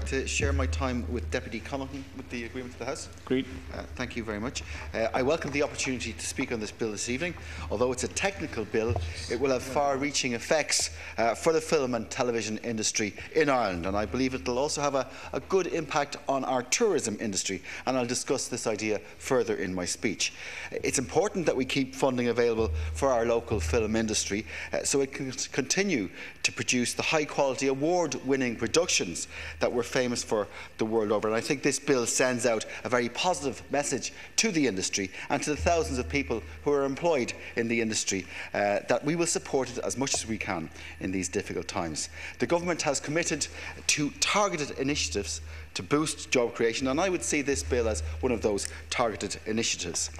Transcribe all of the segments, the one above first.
to share my time with Deputy Connaughton with the agreement of the House. Agreed. Thank you very much. I welcome the opportunity to speak on this bill this evening. Although it's a technical bill, it will have far-reaching effects for the film and television industry in Ireland, and I believe it will also have a good impact on our tourism industry, and I'll discuss this idea further in my speech. It's important that we keep funding available for our local film industry so it can continue to produce the high-quality, award-winning productions that we're famous for the world over. And I think this bill sends out a very positive message to the industry and to the thousands of people who are employed in the industry that we will support it as much as we can in these difficult times. The government has committed to targeted initiatives to boost job creation, and I would see this bill as one of those targeted initiatives.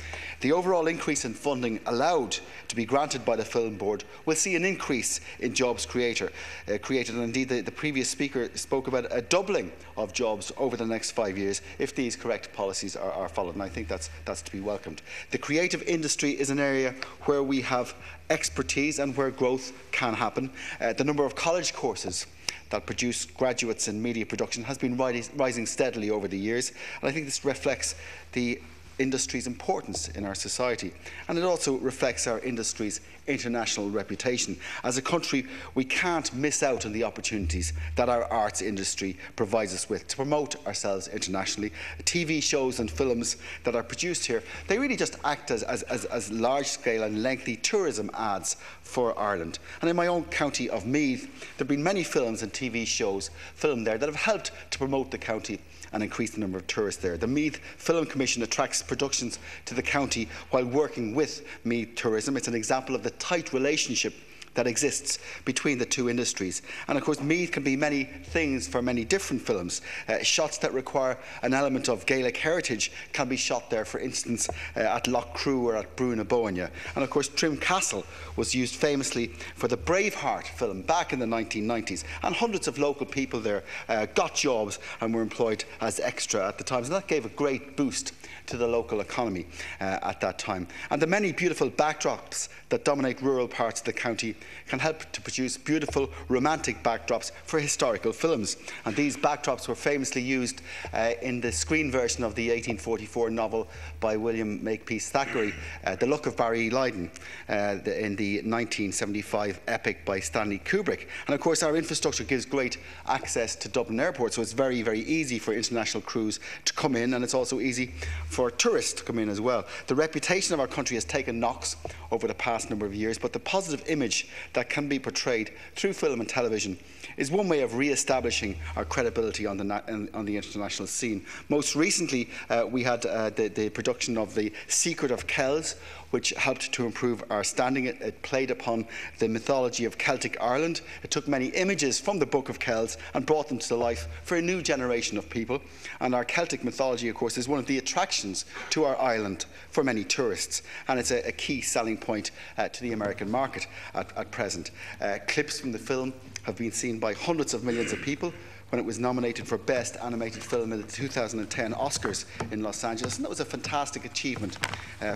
The overall increase in funding allowed to be granted by the Film Board will see an increase in jobs created, and indeed the previous speaker spoke about a doubling of jobs over the next 5 years if these correct policies are followed, and I think that's to be welcomed. The creative industry is an area where we have expertise and where growth can happen. The number of college courses that produce graduates in media production has been rising steadily over the years, and I think this reflects the industry's importance in our society, and it also reflects our industry's international reputation. As a country, we can't miss out on the opportunities that our arts industry provides us with to promote ourselves internationally. TV shows and films that are produced here, they really just act as large-scale and lengthy tourism ads for Ireland. And in my own county of Meath, there have been many films and TV shows filmed there that have helped to promote the county and increase the number of tourists there. The Meath Film Commission attracts productions to the county while working with Meath Tourism. It's an example of the tight relationship that exists between the two industries. And of course, Meath can be many things for many different films. Shots that require an element of Gaelic heritage can be shot there, for instance, at Lough Crew or at Brúna. And of course, Trim Castle was used famously for the Braveheart film back in the 1990s. And hundreds of local people there got jobs and were employed as extra at the time. So that gave a great boost to the local economy at that time. And the many beautiful backdrops that dominate rural parts of the county can help to produce beautiful romantic backdrops for historical films. And these backdrops were famously used in the screen version of the 1844 novel by William Makepeace Thackeray, The Luck of Ballyliden, in the 1975 epic by Stanley Kubrick. And of course, our infrastructure gives great access to Dublin Airport, so it's very, very easy for international crews to come in, and it's also easy for tourists to come in as well. The reputation of our country has taken knocks over the past number of years, but the positive image that can be portrayed through film and television is one way of re-establishing our credibility on the international scene. Most recently, we had the production of The Secret of Kells, which helped to improve our standing. It played upon the mythology of Celtic Ireland. It took many images from the Book of Kells and brought them to life for a new generation of people. And our Celtic mythology, of course, is one of the attractions to our island for many tourists. And it's a key selling point to the American market at present. Clips from the film have been seen by hundreds of millions of people when it was nominated for Best Animated Film in the 2010 Oscars in Los Angeles. And that was a fantastic achievement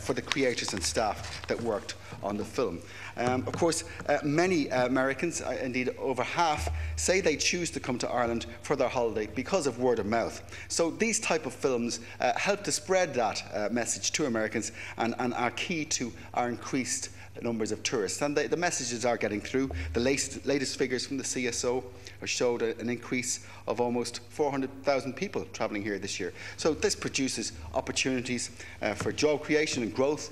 for the creators and staff that worked on the film. Of course, many Americans, indeed over half, say they choose to come to Ireland for their holiday because of word of mouth. So these type of films help to spread that message to Americans and are key to our increased numbers of tourists, and the messages are getting through. The latest figures from the CSO showed an increase of almost 400,000 people travelling here this year. So this produces opportunities for job creation and growth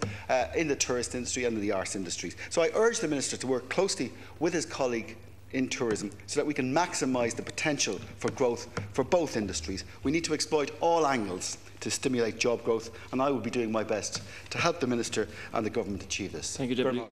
in the tourist industry and in the arts industries. So I urge the Minister to work closely with his colleague in tourism so that we can maximise the potential for growth for both industries. We need to exploit all angles to stimulate job growth, and I will be doing my best to help the Minister and the Government achieve this. Thank you, Deputy.